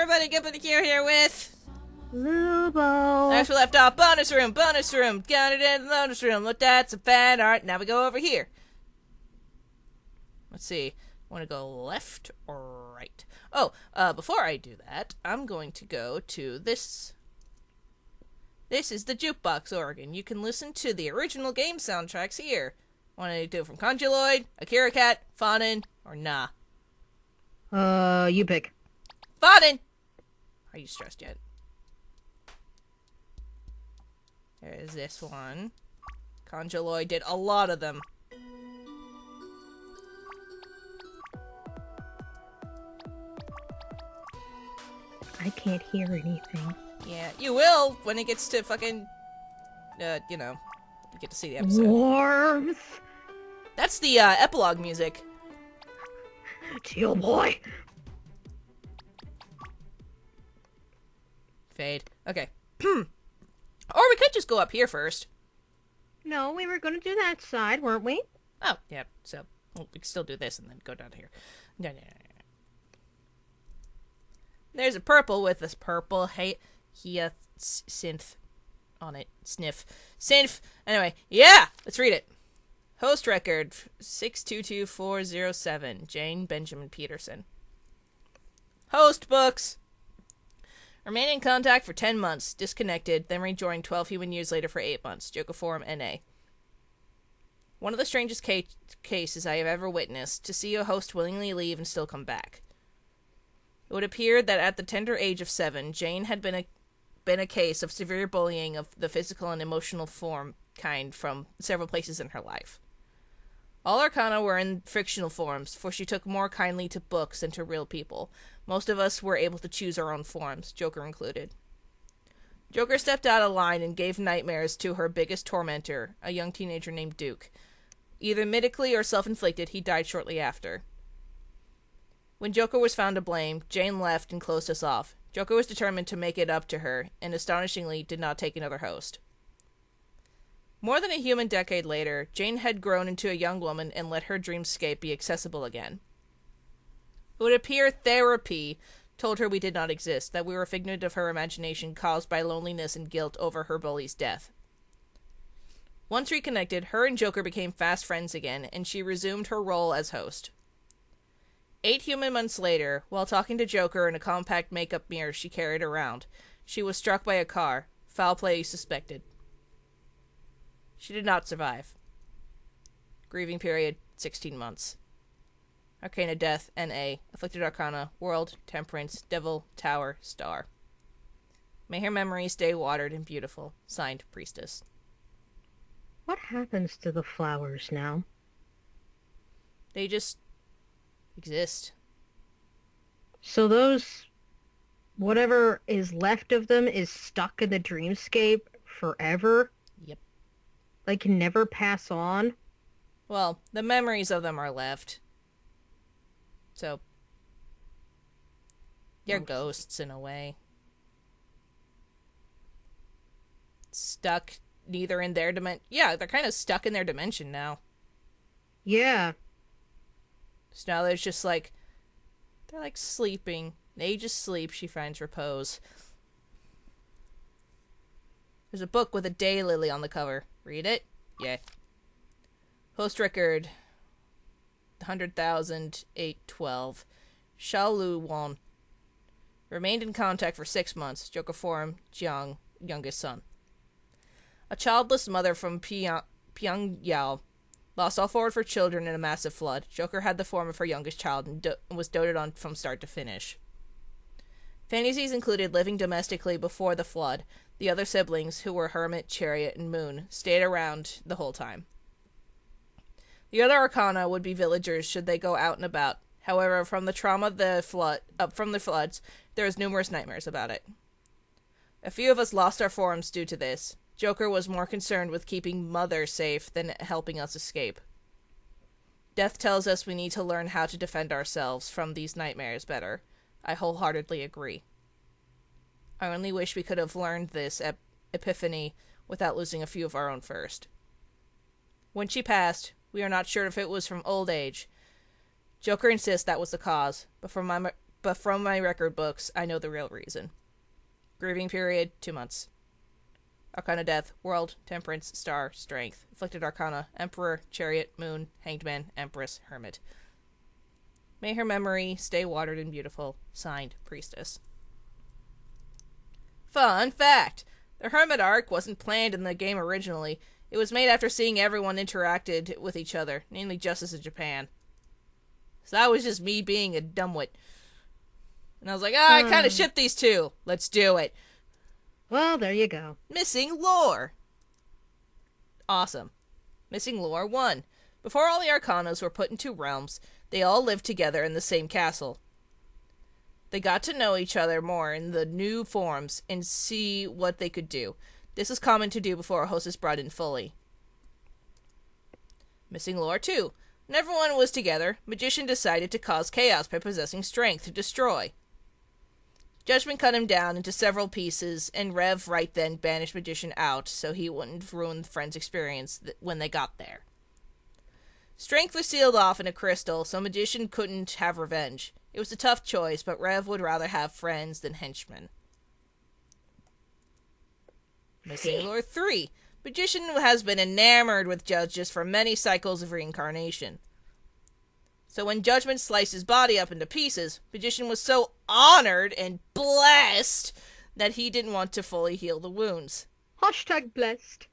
everybody, get the queue here with... Lubo. Next we left off, bonus room. Got it in the bonus room. Looked at some fan art. Now we go over here. Let's see. Want to go left or right? Oh, before I do that, I'm going to go to this. This is the jukebox organ. You can listen to the original game soundtracks here. Want to do it from Conjuloid, Akira Cat, Fawnin, or nah? You pick. Fawnin! Are you stressed yet? There's this one. Conjuloid did a lot of them. I can't hear anything. Yeah, you will when it gets to fucking, you know, you get to see the episode. Warmth. That's the, epilogue music. Teal boy. Fade. Okay. Or we could just go up here first. No, we were gonna do that side, weren't we? Oh, yeah, so we can still do this and then go down here. No. There's a purple with this purple synth on it. Synth. Anyway, yeah, let's read it. Host record 622407, Jane Benjamin Peterson. Host books. Remain in contact for 10 months, disconnected, then rejoined 12 human years later for 8 months. Joker Forum NA. One of the strangest cases I have ever witnessed, to see a host willingly leave and still come back. It would appear that at the tender age of 7, Jane had been a case of severe bullying of the physical and emotional kind from several places in her life. All arcana were in fictional forms, for she took more kindly to books than to real people. Most of us were able to choose our own forms, Joker included. Joker stepped out of line and gave nightmares to her biggest tormentor, a young teenager named Duke. Either medically or self-inflicted, he died shortly after. When Joker was found to blame, Jane left and closed us off. Joker was determined to make it up to her, and astonishingly did not take another host. More than a human decade later, Jane had grown into a young woman and let her dreamscape be accessible again. It would appear therapy told her we did not exist, that we were a figment of her imagination caused by loneliness and guilt over her bully's death. Once reconnected, her and Joker became fast friends again, and she resumed her role as host. 8 human months later, while talking to Joker in a compact makeup mirror she carried around, she was struck by a car. Foul play suspected. She did not survive. Grieving period, 16 months. Arcana Death, N.A. Afflicted Arcana, World, Temperance, Devil, Tower, Star. May her memory stay watered and beautiful. Signed, Priestess. What happens to the flowers now? They just exist. So those... whatever is left of them is stuck in the dreamscape forever? Yep. They can never pass on? Well, the memories of them are left. So, they're ghosts in a way. Stuck neither in their dimension. Yeah, they're kind of stuck in their dimension now. Yeah. So now there's just like, they're like sleeping. They just sleep, she finds repose. There's a book with a daylily on the cover. Read it? Yeah. Host record 100,812. Xiaolou won. Remained in contact for 6 months. Joker Forum, Jiang, youngest son. A childless mother from Pyongyang lost all 4 of her children in a massive flood. Joker had the form of her youngest child and was doted on from start to finish. Fantasies included living domestically before the flood. The other siblings, who were Hermit, Chariot, and Moon, stayed around the whole time. The other arcana would be villagers should they go out and about. However, from the trauma from the floods, there was numerous nightmares about it. A few of us lost our forms due to this. Joker was more concerned with keeping Mother safe than helping us escape. Death tells us we need to learn how to defend ourselves from these nightmares better. I wholeheartedly agree. I only wish we could have learned this epiphany without losing a few of our own first. When she passed, we are not sure if it was from old age. Joker insists that was the cause, but but from my record books, I know the real reason. Grieving period, 2 months. Arcana death, world, temperance, star, strength. Afflicted arcana, emperor, chariot, moon, hanged man, empress, hermit. May her memory stay watered and beautiful. Signed, priestess. Fun fact! The hermit arc wasn't planned in the game originally. It was made after seeing everyone interacted with each other, namely Justice in Japan. So that was just me being a dumbwit. And I was like, I kind of ship these two. Let's do it. Well, there you go. Missing lore. Awesome. Missing lore 1. Before all the Arcanas were put into realms, they all lived together in the same castle. They got to know each other more in the new forms and see what they could do. This is common to do before a host is brought in fully. Missing lore 2. When everyone was together, Magician decided to cause chaos by possessing strength to destroy. Judgment cut him down into several pieces, and Rev right then banished Magician out so he wouldn't ruin the friend's experience when they got there. Strength was sealed off in a crystal, so Magician couldn't have revenge. It was a tough choice, but Rev would rather have friends than henchmen. Missing lore 3. Magician has been enamored with Judges for many cycles of reincarnation. So when Judgment sliced his body up into pieces, Magician was so honored and blessed that he didn't want to fully heal the wounds. Hashtag blessed.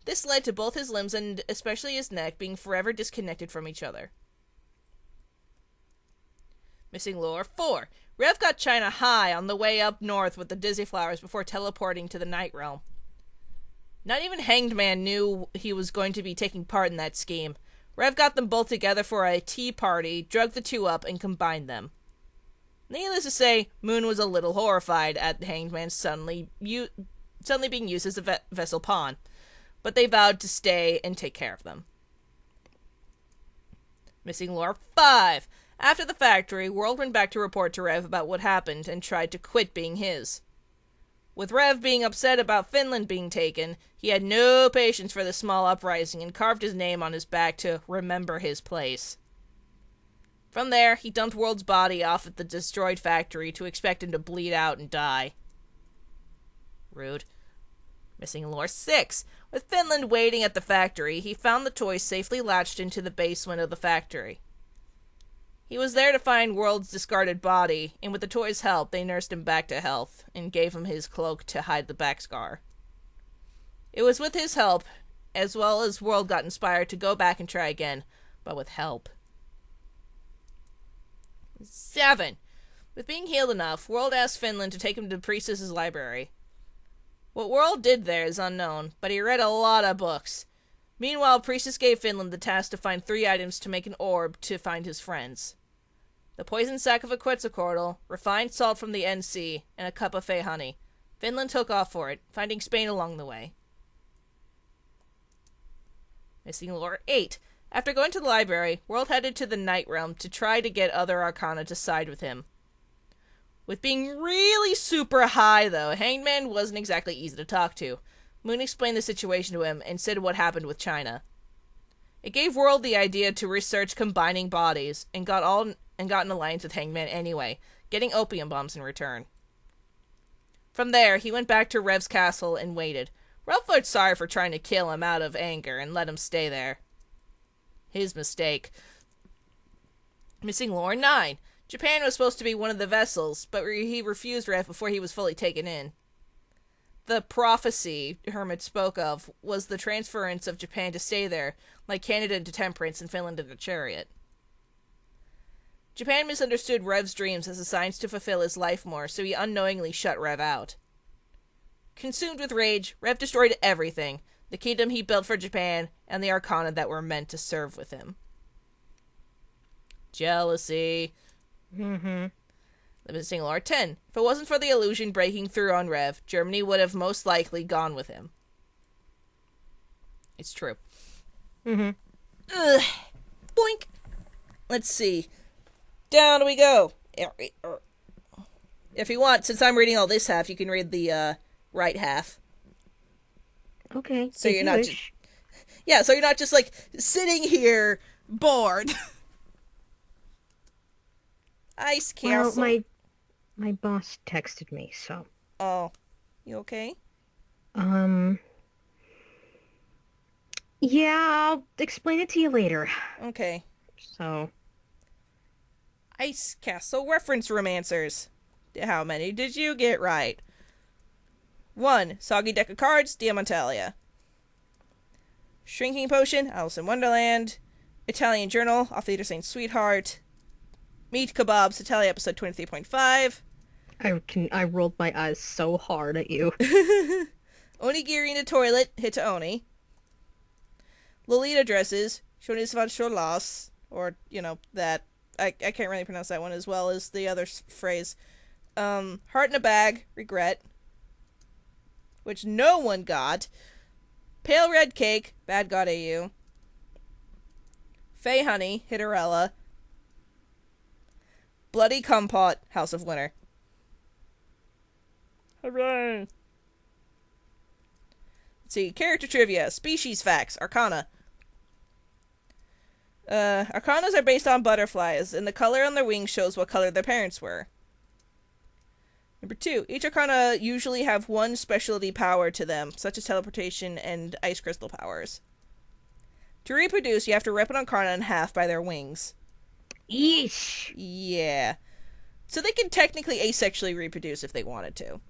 This led to both his limbs and especially his neck being forever disconnected from each other. Missing lore 4. Rev got China high on the way up north with the Dizzy Flowers before teleporting to the Night Realm. Not even Hanged Man knew he was going to be taking part in that scheme. Rev got them both together for a tea party, drugged the two up, and combined them. Needless to say, Moon was a little horrified at Hanged Man suddenly being used as a vessel pawn, but they vowed to stay and take care of them. Missing lore 5. After the factory, World went back to report to Rev about what happened and tried to quit being his. With Rev being upset about Finland being taken, he had no patience for the small uprising and carved his name on his back to remember his place. From there, he dumped World's body off at the destroyed factory to expect him to bleed out and die. Rude. Missing lore 6. With Finland waiting at the factory, he found the toy safely latched into the basement of the factory. He was there to find World's discarded body, and with the toy's help, they nursed him back to health, and gave him his cloak to hide the back scar. It was with his help, as well as World got inspired to go back and try again, but with help. 7. With being healed enough, World asked Finland to take him to the Priestess's library. What World did there is unknown, but he read a lot of books. Meanwhile, Priestess gave Finland the task to find 3 items to make an orb to find his friends. The poisoned sack of a Quetzalcoatl, refined salt from the NC, and a cup of Fey honey. Finland took off for it, finding Spain along the way. Missing lore 8. After going to the library, World headed to the Night Realm to try to get other Arcana to side with him. With being really super high, though, Hanged Man wasn't exactly easy to talk to. Moon explained the situation to him and said what happened with China. It gave World the idea to research combining bodies, and got an alliance with Hanged Man anyway, getting opium bombs in return. From there, he went back to Rev's castle and waited. Rev felt sorry for trying to kill him out of anger and let him stay there. His mistake. Missing lore 9. Japan was supposed to be one of the vessels, but he refused Rev before he was fully taken in. The prophecy Hermit spoke of was the transference of Japan to stay there, like Canada into Temperance and Finland into Chariot. Japan misunderstood Rev's dreams as a signs to fulfill his life more, so he unknowingly shut Rev out. Consumed with rage, Rev destroyed everything, the kingdom he built for Japan, and the Arcana that were meant to serve with him. Jealousy. Missing lore 10. If it wasn't for the illusion breaking through on Rev, Germany would have most likely gone with him. It's true. Ugh. Boink. Let's see. Down we go. If you want, since I'm reading all this half, you can read the right half. Okay. So you're not just... Yeah, so you're not just, like, sitting here bored. Ice Well, Castle. my boss texted me, so Oh, you okay? um yeah, I'll explain it to you later. Okay. So, Ice Castle reference romancers. How many did you get right? 1. Soggy deck of cards, Dreamtalia. Shrinking Potion, Alice in Wonderland. Italian Journal, Off the Saint Sweetheart. Meat Kebabs, Italia episode 23.5. I rolled my eyes so hard at you. Onigiri in the toilet, Hita Oni. Lolita dresses, Shonisvan Sholas, or, that. I can't really pronounce that one as well as the other phrase. Heart in a Bag, Regret, which no one got. Pale Red Cake, Bad God AU. Fey Honey, Hitterella. Bloody Compote, House of Winter. Hooray! Let's see, character trivia, species facts, Arcana. Arcanas are based on butterflies, and the color on their wings shows what color their parents were. Number 2, each Arcana usually have one specialty power to them, such as teleportation and ice crystal powers. To reproduce, you have to rip an Arcana in half by their wings. Eesh. Yeah. So they can technically asexually reproduce if they wanted to.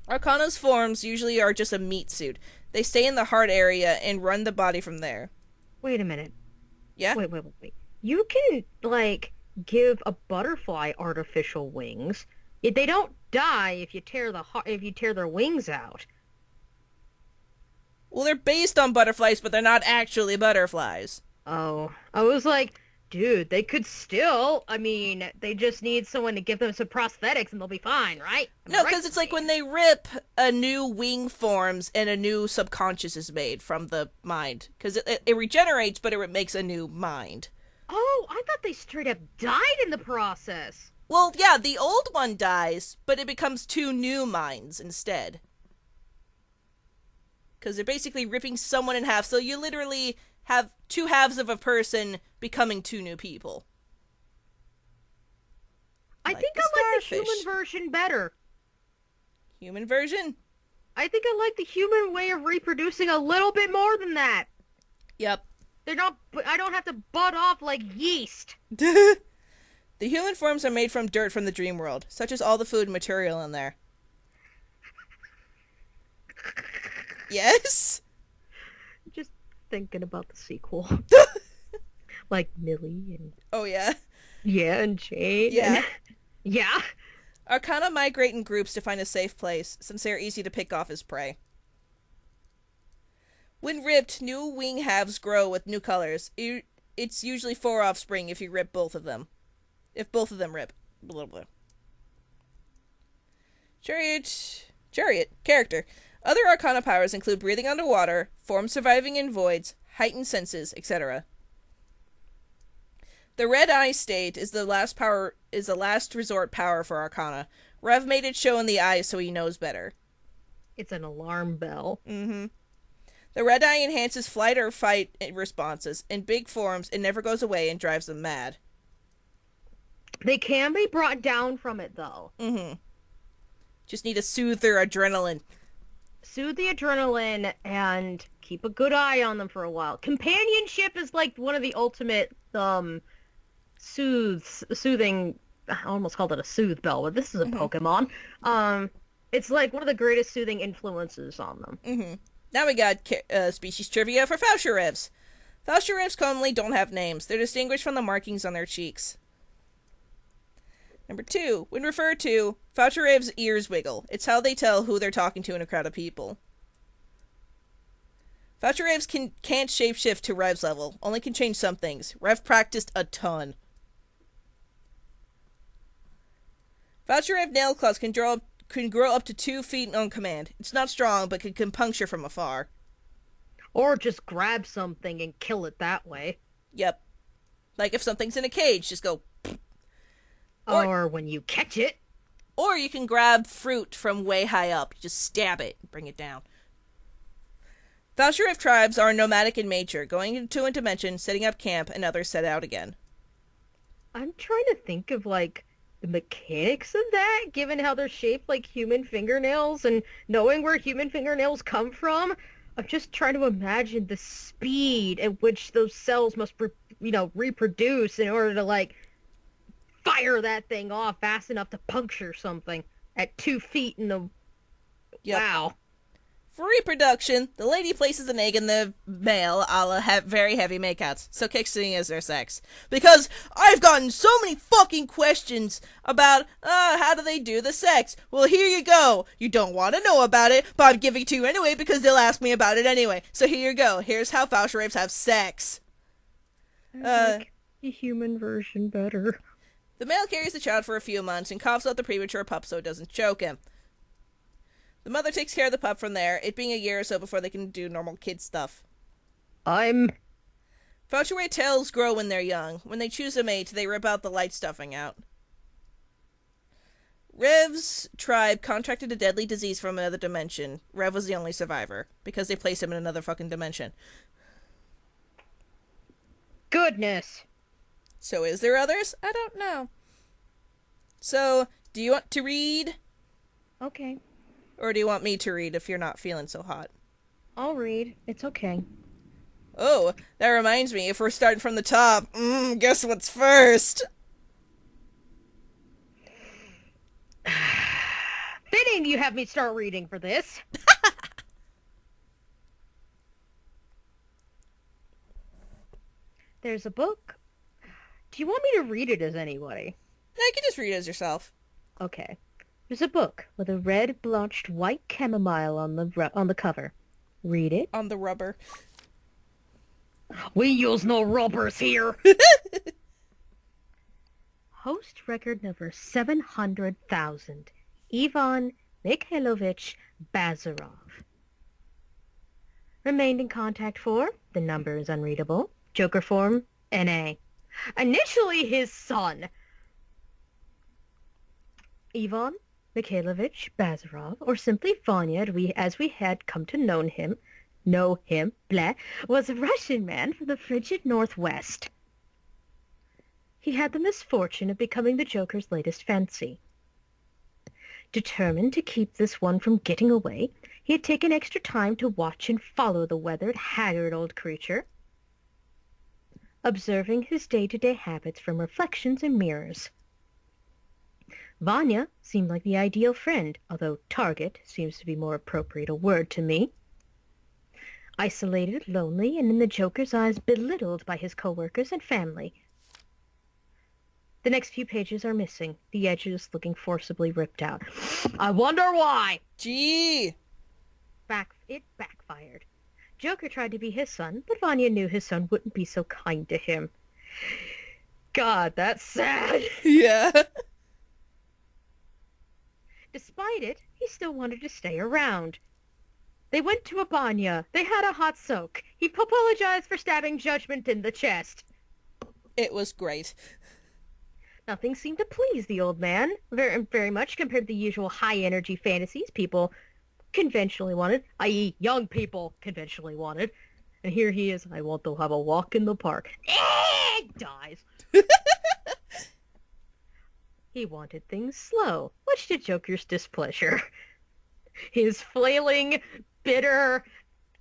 Arcana's forms usually are just a meat suit. They stay in the heart area and run the body from there. Wait a minute. Yeah? Wait. You can, give a butterfly artificial wings. They don't die if you tear their wings out. Well, they're based on butterflies, but they're not actually butterflies. Oh. I was like, dude, they could still, they just need someone to give them some prosthetics and they'll be fine, right? No, because it's like when they rip, a new wing forms and a new subconscious is made from the mind. Because it regenerates, but it makes a new mind. Oh, I thought they straight up died in the process. Well, yeah, the old one dies, but it becomes 2 new minds instead. Because they're basically ripping someone in half, so you literally have 2 halves of a person becoming 2 new people. I think I like the human version better. Human version? I think I like the human way of reproducing a little bit more than that. Yep. I don't have to bud off like yeast. The human forms are made from dirt from the dream world, such as all the food material in there. Yes? Just thinking about the sequel. Like Millie and... Oh, yeah? Yeah, and Jade. Yeah. And... yeah. Arcana migrate in groups to find a safe place, since they are easy to pick off as prey. When ripped, new wing halves grow with new colors. It's usually 4 offspring if you rip both of them. If both of them rip. Blah, blah. Chariot. Character. Other Arcana powers include breathing underwater, forms surviving in voids, heightened senses, etc. The red eye state is the last resort power for Arcana. Rev made it show in the eyes so he knows better. It's an alarm bell. Mm-hmm. The red eye enhances flight or fight responses. In big forms, it never goes away and drives them mad. They can be brought down from it, though. Mm-hmm. Just need to soothe their adrenaline. Soothe the adrenaline and keep a good eye on them for a while. Companionship is like one of the ultimate soothing. I almost called it a soothe bell, but this is a Pokemon. It's like one of the greatest soothing influences on them. Mm-hmm. Now we got species trivia for Fausharevs. Fausharevs commonly don't have names. They're distinguished from the markings on their cheeks. Number 2, when referred to, Fausharevs' ears wiggle. It's how they tell who they're talking to in a crowd of people. Fausharevs can't shapeshift to Rev's level, only can change some things. Rev practiced a ton. Fausharev nail claws can grow up to 2 feet on command. It's not strong, but can puncture from afar. Or just grab something and kill it that way. Yep. Like if something's in a cage, just go... Or when you catch it. Or you can grab fruit from way high up. You just stab it and bring it down. Fausharev tribes are nomadic in nature, going into a dimension, setting up camp, and others set out again. I'm trying to think of, like, the mechanics of that, given how they're shaped like human fingernails and knowing where human fingernails come from. I'm just trying to imagine the speed at which those cells must, reproduce in order to, like, fire that thing off fast enough to puncture something at 2 feet in the... Yep. Wow. For reproduction, the lady places an egg in the male a la very heavy makeouts, so kissing is their sex. Because I've gotten so many fucking questions about, how do they do the sex? Well, here you go. You don't want to know about it, but I'm giving it to you anyway because they'll ask me about it anyway. So here you go. Here's how Fausha rapes have sex. I like the human version better. The male carries the child for a few months and coughs out the premature pup so it doesn't choke him. The mother takes care of the pup from there, it being a year or so before they can do normal kid stuff. Faucheray tails grow when they're young. When they choose a mate, they rip out the light stuffing out. Rev's tribe contracted a deadly disease from another dimension. Rev was the only survivor, because they placed him in another fucking dimension. Goodness. So is there others? I don't know. So, do you want to read? Okay. Or do you want me to read if you're not feeling so hot? I'll read. It's okay. Oh, that reminds me, if we're starting from the top, guess what's first? Fitting you have me start reading for this. There's a book. Do you want me to read it as anybody? No, you can just read it as yourself. Okay. There's a book with a red blotched white chamomile on the cover. Read it. On the rubber. We use no rubbers here. Host record number 700,000. Ivan Mikhailovich Bazarov. Remained in contact for, the number is unreadable, Joker form, N.A. Initially his son. Ivan Mikhailovich Bazarov, or simply Vanya, as we had come to know him, was a Russian man from the frigid Northwest. He had the misfortune of becoming the Joker's latest fancy. Determined to keep this one from getting away, he had taken extra time to watch and follow the weathered, haggard old creature, observing his day-to-day habits from reflections and mirrors. Vanya seemed like the ideal friend, although target seems to be more appropriate a word to me. Isolated, lonely, and in the Joker's eyes belittled by his co-workers and family. The next few pages are missing, the edges looking forcibly ripped out. I wonder why! Gee! It backfired. Joker tried to be his son, but Vanya knew his son wouldn't be so kind to him. God, that's sad! Yeah. Despite it, he still wanted to stay around. They went to a banya. They had a hot soak. He apologized for stabbing Judgment in the chest. It was great. Nothing seemed to please the old man very, very much compared to the usual high-energy fantasies people conventionally wanted, i.e. young people conventionally wanted. And here he is, I want to have a walk in the park. Dies. He wanted things slow, much to Joker's displeasure. His flailing, bitter,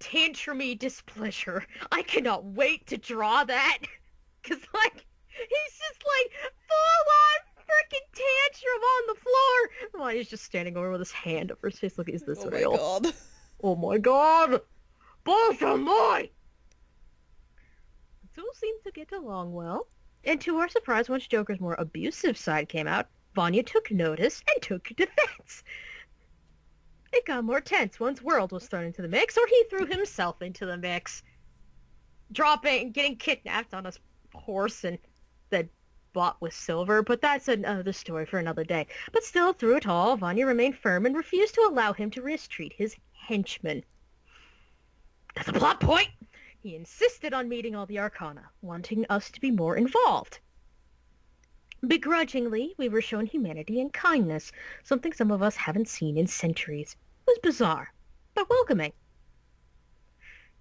tantrumy displeasure. I cannot wait to draw that. Because, he's just, full-on freaking tantrum on the floor. Well, he's just standing over with his hand over his face. Look, is this real? Oh, my God. Oh, my God. Both of mine! The two seemed to get along well. And to our surprise, once Joker's more abusive side came out, Vanya took notice and took defense. It got more tense once World was thrown into the mix, or he threw himself into the mix. Getting kidnapped on a horse and then bought with silver, but that's another story for another day. But still, through it all, Vanya remained firm and refused to allow him to mistreat his henchmen. As a plot point, he insisted on meeting all the Arcana, wanting us to be more involved. Begrudgingly, we were shown humanity and kindness, something some of us haven't seen in centuries. It was bizarre, but welcoming.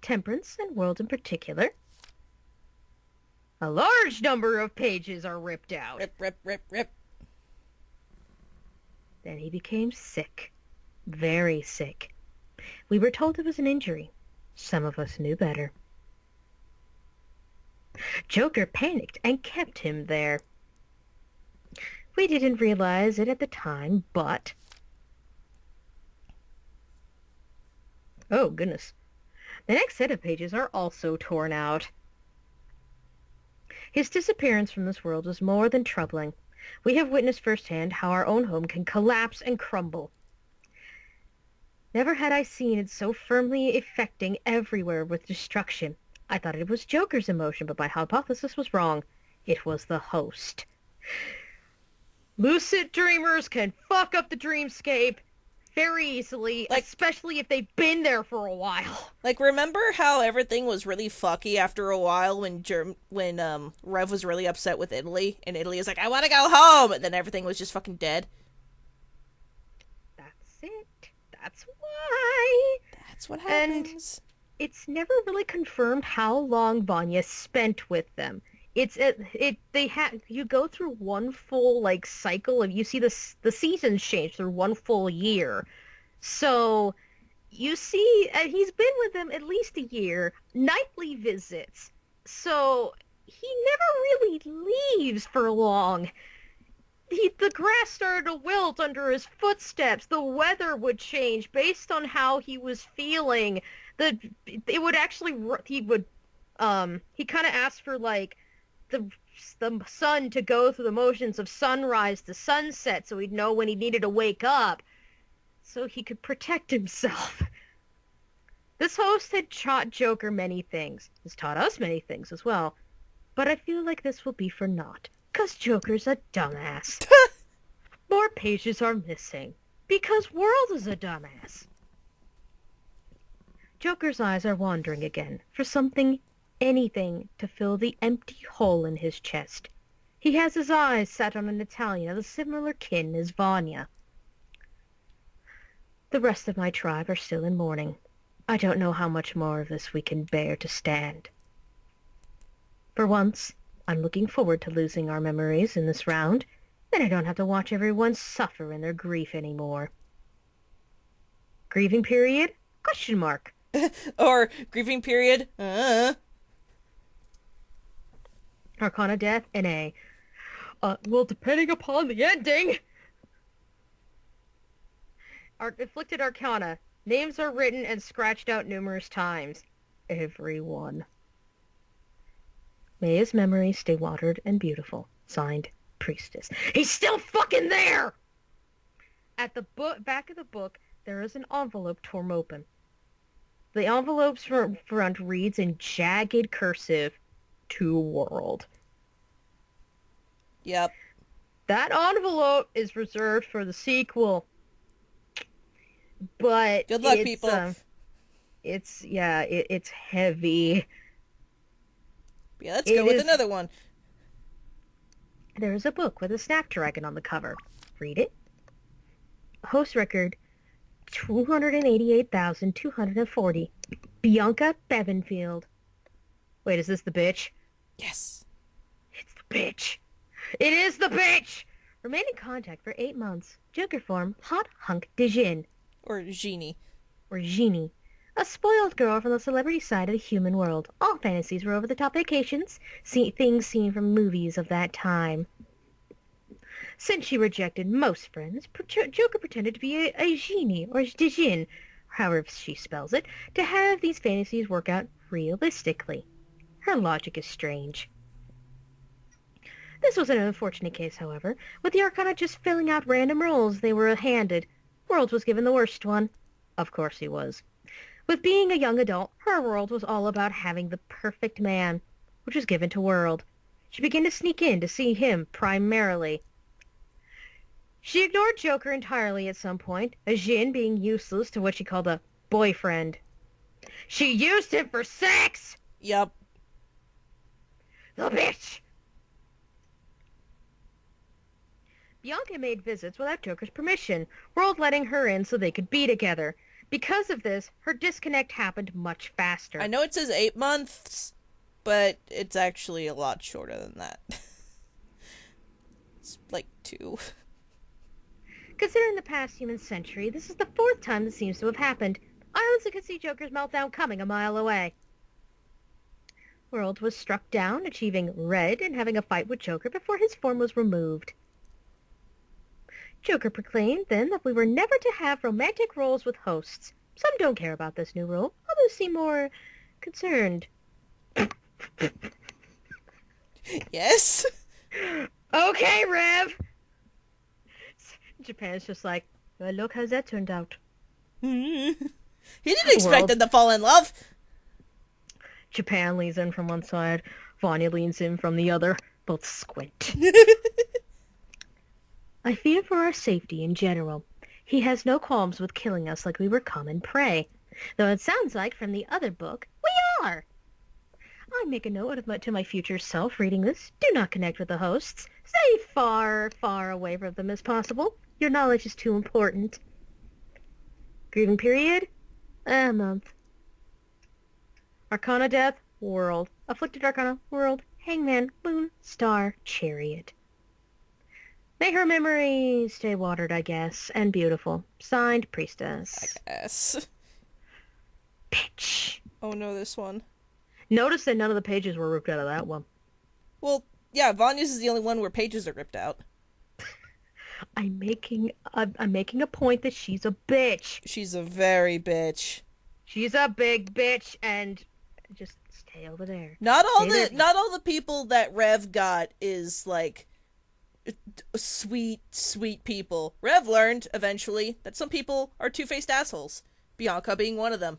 Temperance and World in particular A large number of pages are ripped out. Rip, rip, rip, rip. Then he became sick. Very sick. We were told it was an injury. Some of us knew better. Joker panicked and kept him there. We didn't realize it at the time, but... Oh, goodness. The next set of pages are also torn out. His disappearance from this world was more than troubling. We have witnessed firsthand how our own home can collapse and crumble. Never had I seen it so firmly affecting everywhere with destruction. I thought it was Joker's emotion, but my hypothesis was wrong. It was the host. Lucid dreamers can fuck up the dreamscape very easily, especially if they've been there for a while. Like, remember how everything was really fucky after a while when Rev was really upset with Italy, and Italy was like, I want to go home, and then everything was just fucking dead? That's it. That's why. That's what happens. And it's never really confirmed how long Vanya spent with them. You go through one full cycle, and you see the seasons change through one full year. So you see he's been with them at least a year, nightly visits. So he never really leaves for long. The grass started to wilt under his footsteps. The weather would change based on how he was feeling. He kind of asked for the sun to go through the motions of sunrise to sunset so he'd know when he needed to wake up so he could protect himself. This host had taught Joker many things. He's taught us many things as well. But I feel like this will be for naught, 'cause Joker's a dumbass. More pages are missing, because World is a dumbass. Joker's eyes are wandering again for something, anything, to fill the empty hole in his chest. He has his eyes set on an Italian of a similar kin as Vanya. The rest of my tribe are still in mourning. I don't know how much more of this we can bear to stand. For once, I'm looking forward to losing our memories in this round. Then I don't have to watch everyone suffer in their grief anymore. Grieving period? Question mark. Or grieving period? Arcana death, NA. Well, depending upon the ending. Afflicted Arcana. Names are written and scratched out numerous times. Everyone. May his memory stay watered and beautiful. Signed, Priestess. He's still fucking there! At the back of the book, there is an envelope torn open. The envelope's front reads in jagged cursive, "To World." Yep. That envelope is reserved for the sequel. But good luck, people. It's heavy. Yeah, let's go with another one. There is a book with a snapdragon on the cover. Read it. Host record 288,240. Bianca Bevanfield. Wait, is this the bitch? Yes. It's the bitch. It is the bitch! Remain in contact for 8 months. Joker form, Hot Hunk de Jin. Or Genie. Or Genie. A spoiled girl from the celebrity side of the human world. All fantasies were over-the-top vacations, things seen from movies of that time. Since she rejected most friends, Joker pretended to be a genie, or Djinn, however she spells it, to have these fantasies work out realistically. Her logic is strange. This was an unfortunate case, however, with the Arcana just filling out random roles they were handed. World was given the worst one. Of course he was. With being a young adult, her world was all about having the perfect man, which was given to World. She began to sneak in to see him primarily. She ignored Joker entirely at some point, a Jin being useless to what she called a boyfriend. She used him for sex! Yup. The bitch! Bianca made visits without Joker's permission, World letting her in so they could be together. Because of this, her disconnect happened much faster. I know it says 8 months, but it's actually a lot shorter than that. It's like 2. Considering the past human century, this is the 4th time this seems to have happened. I honestly could see Joker's meltdown coming a mile away. World was struck down, achieving red and having a fight with Joker before his form was removed. Joker proclaimed then that we were never to have romantic roles with hosts. Some don't care about this new rule. Others seem more concerned. Yes? Okay, Rev! Japan's just like, well, look how that turned out. He didn't expect them to fall in love. Japan leans in from one side, Vanya leans in from the other. Both squint. I fear for our safety in general. He has no qualms with killing us like we were common prey. Though it sounds like from the other book, we are. I make a note to my future self reading this. Do not connect with the hosts. Stay far, far away from them as possible. Your knowledge is too important. Grieving period? A month. Arcana death? World. Afflicted Arcana? World. Hangman? Moon. Star. Chariot. May her memory stay watered, I guess, and beautiful. Signed, Priestess. I guess. Bitch. Oh no, this one. Notice that none of the pages were ripped out of that one. Well, yeah, Vanya's is the only one where pages are ripped out. I'm making a point that she's a bitch. She's a very bitch. She's a big bitch, and just stay over there. Not all the people that Rev got is like sweet, sweet people. Rev learned eventually that some people are two-faced assholes. Bianca being one of them.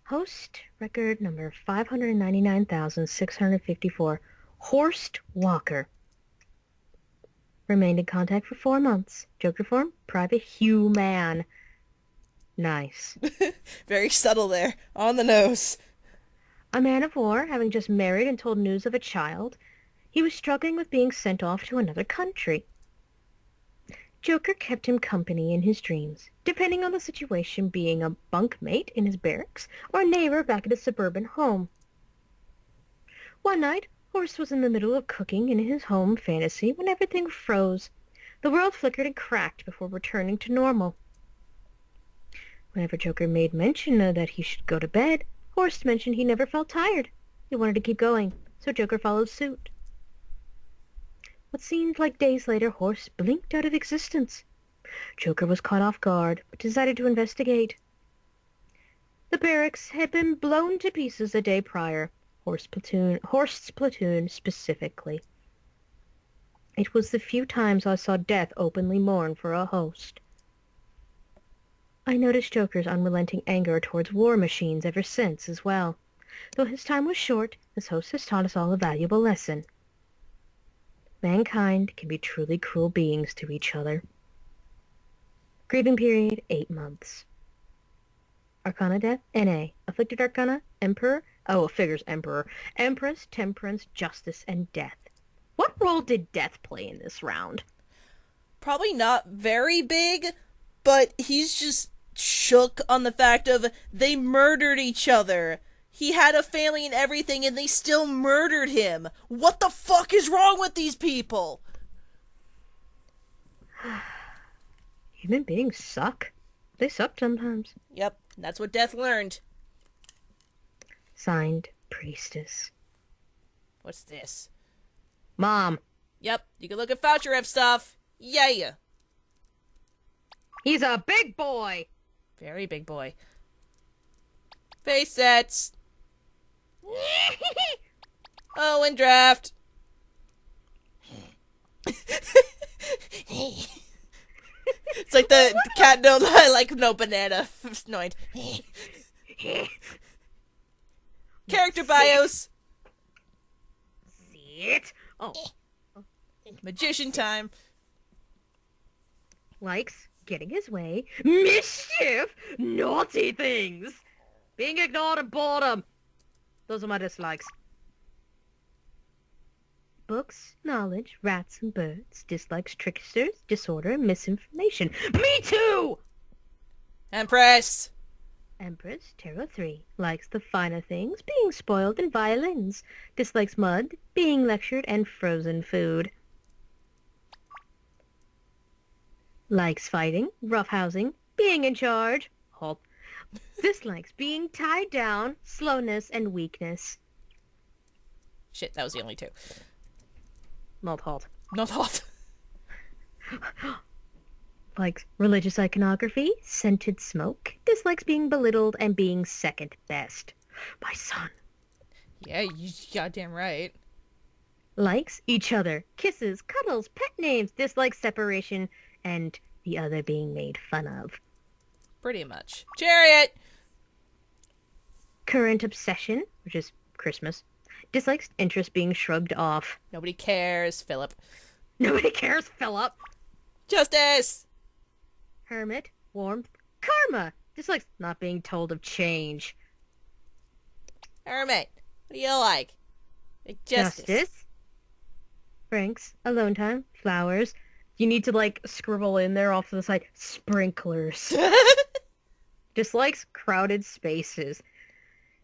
Host record number 599,654. Horst Walker. Remained in contact for 4 months. Joker form, private human. Nice. Very subtle there. On the nose. A man of war, having just married and told news of a child, he was struggling with being sent off to another country. Joker kept him company in his dreams, depending on the situation being a bunkmate in his barracks or a neighbor back at his suburban home. One night, Horst was in the middle of cooking in his home fantasy when everything froze. The world flickered and cracked before returning to normal. Whenever Joker made mention that he should go to bed, Horst mentioned he never felt tired. He wanted to keep going, so Joker followed suit. What seemed like days later, Horst blinked out of existence. Joker was caught off guard, but decided to investigate. The barracks had been blown to pieces a day prior, Horst's platoon specifically. It was the few times I saw death openly mourn for a host. I noticed Joker's unrelenting anger towards war machines ever since as well. Though his time was short, this host has taught us all a valuable lesson. Mankind can be truly cruel beings to each other. Grieving period, 8 months. Arcana death, NA. Afflicted Arcana, Emperor. Oh, it figures Emperor. Empress, Temperance, Justice, and Death. What role did Death play in this round? Probably not very big, but he's just shook on the fact of they murdered each other. He had a family and everything, and they still murdered him. What the fuck is wrong with these people? Human beings suck. They suck sometimes. Yep, that's what Death learned. Signed, Priestess. What's this? Mom. Yep, you can look at Voucher stuff. Yeah. He's a big boy. Very big boy. Face sets. Oh, and draft. It's like the cat no like no banana. Annoyed. Character bios. See it? Oh. Magician time. Likes getting his way. Mischief. Naughty things. Being ignored and boredom. Those are my dislikes. Books, knowledge, rats and birds. Dislikes tricksters, disorder, and misinformation. Me too! Empress. Empress, Tarot 3. Likes the finer things, being spoiled in violins. Dislikes mud, being lectured, and frozen food. Likes fighting, roughhousing, being in charge. Halt. Dislikes being tied down, slowness, and weakness. Shit, that was the only two. Not halt. Not hot. Likes religious iconography, scented smoke. Dislikes being belittled and being second best. My son. Yeah, you goddamn right. Likes each other, kisses, cuddles, pet names. Dislikes separation and the other being made fun of. Pretty much. Chariot! Current obsession, which is Christmas. Dislikes interest being shrugged off. Nobody cares, Philip. Nobody cares, Philip. Justice! Hermit, warmth, karma. Dislikes not being told of change. Hermit, what do you like? Justice. Franks, alone time, flowers. You need to, like, scribble in there off to the side. Sprinklers. Dislikes crowded spaces.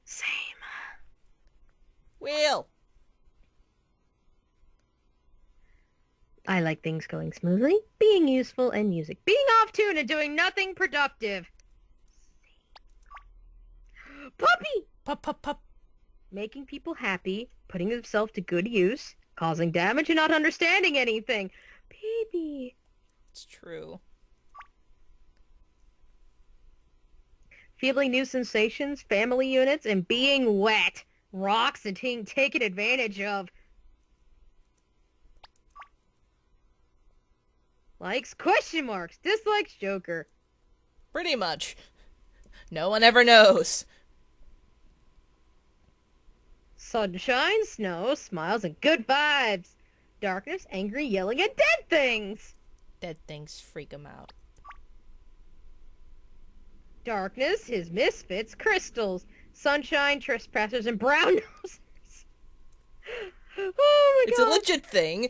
Same. Wheel. I like things going smoothly, being useful, and music. Being off tune and doing nothing productive. Puppy! Pup, pup, pup. Making people happy, putting themselves to good use, causing damage and not understanding anything. Baby. It's true. Feeling new sensations, family units, and being wet. Rocks and being taken advantage of. Likes question marks. Dislikes Joker. Pretty much. No one ever knows. Sunshine, snow, smiles, and good vibes. Darkness, angry, yelling, and dead things. Dead things freak him out. Darkness, his misfits, crystals. Sunshine, trespassers, and brown nosers. Oh my It's god. a legit thing.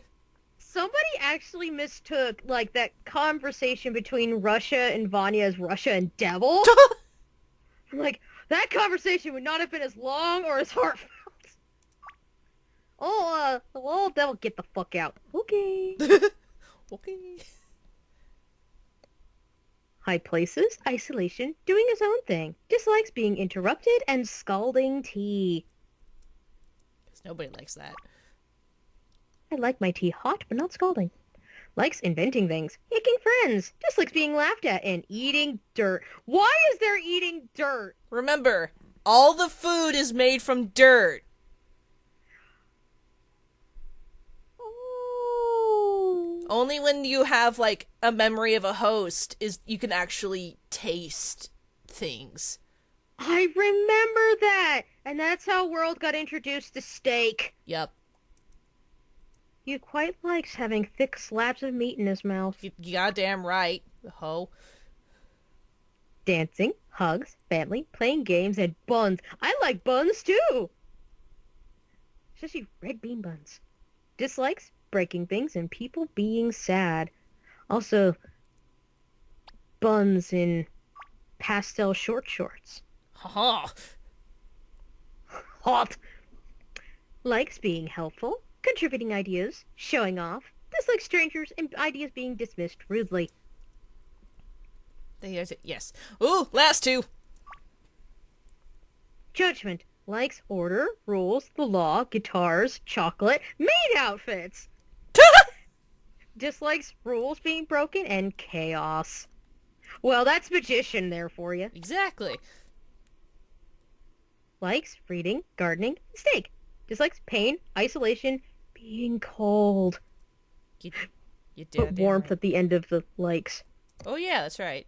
Somebody actually mistook, like, that conversation between Russia and Vanya as Russia and Devil. Like, that conversation would not have been as long or as heartfelt. Oh, Devil, get the fuck out. Okay. Okay. High places, isolation, doing his own thing. Dislikes being interrupted and scalding tea. Because nobody likes that. I like my tea hot, but not scalding. Likes inventing things, making friends. Dislikes being laughed at and eating dirt. Why is there eating dirt? Remember, all the food is made from dirt. Oh. Only when you have, like, a memory of a host is you can actually taste things. I remember that! And that's how World got introduced to steak. Yep. He quite likes having thick slabs of meat in his mouth. You goddamn right, the hoe. Dancing, hugs, family, playing games, and buns. I like buns too! Especially red bean buns. Dislikes breaking things and people being sad. Also, buns in pastel short shorts. Haha. Hot! Likes being helpful, contributing ideas, showing off. Dislikes strangers and ideas being dismissed rudely. Yes. Ooh, last two. Judgment. Likes order, rules, the law, guitars, chocolate, maid outfits. Dislikes rules being broken and chaos. Well, that's magician there for you. Exactly. Likes reading, gardening, steak. Dislikes pain, isolation, being cold. You But did. warmth at the end of the likes. Oh yeah, that's right.